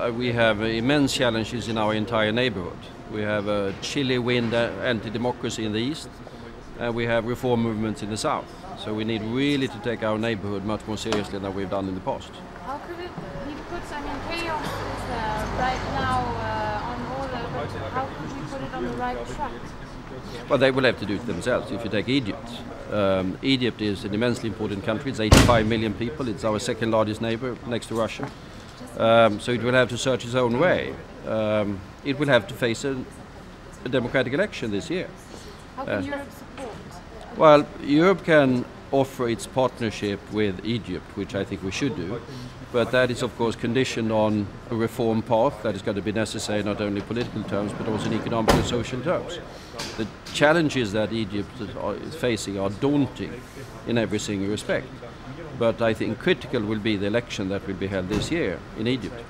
We have immense challenges in our entire neighbourhood. We have a chilly wind anti-democracy in the east, and we have reform movements in the south. So we need really to take our neighbourhood much more seriously than we've done in the past. How could it be put, chaos is right now on order, but how could we put it on the right track? Well, they will have to do it themselves. If you take Egypt, Egypt is an immensely important country. It's 85 million people. It's our second largest neighbour next to Russia. So it will have to search its own way. It will have to face a democratic election this year. How can Europe support? Well, Europe can offer its partnership with Egypt, which I think we should do. But that is, of course, conditioned on a reform path that is going to be necessary not only in political terms but also in economic and social terms. The challenges that Egypt is facing are daunting in every single respect. But I think critical will be the election that will be held this year in Egypt.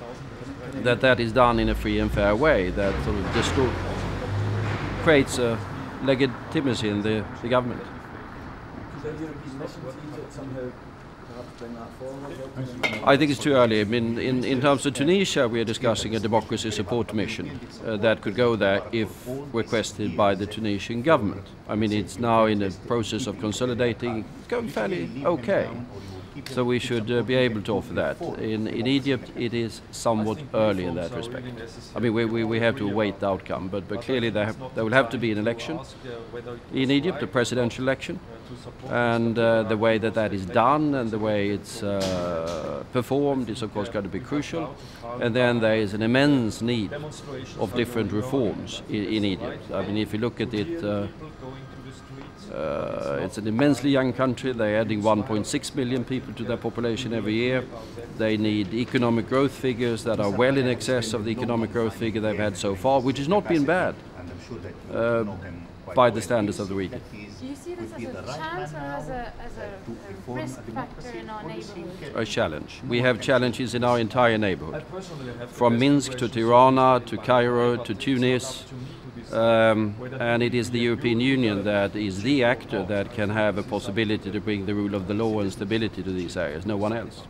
That is done in a free and fair way, that sort of creates a legitimacy in the government. I think it's too early. I mean, in terms of Tunisia, we are discussing a democracy support mission that could go there if requested by the Tunisian government. I mean, it's now in the process of consolidating. It's going fairly okay. So we should be able to offer that. In Egypt, it is somewhat early in that respect. I mean, we have to await the outcome, but clearly there will have to be an election in Egypt, a presidential election, and the way that is done and the way it's performed is of course going to be crucial. And then there is an immense need of different reforms in Egypt. I mean, if you look at it, it's an immensely young country. They're adding 1.6 million people to their population every year. They need economic growth figures that are well in excess of the economic growth figure they've had so far, which has not been bad by the standards of the region. Do you see this as a chance or as a risk factor in our neighbourhood? A challenge. We have challenges in our entire neighbourhood, from Minsk to Tirana to Cairo to Tunis. And it is the European Union that is the actor that can have a possibility to bring the rule of the law and stability to these areas, no one else.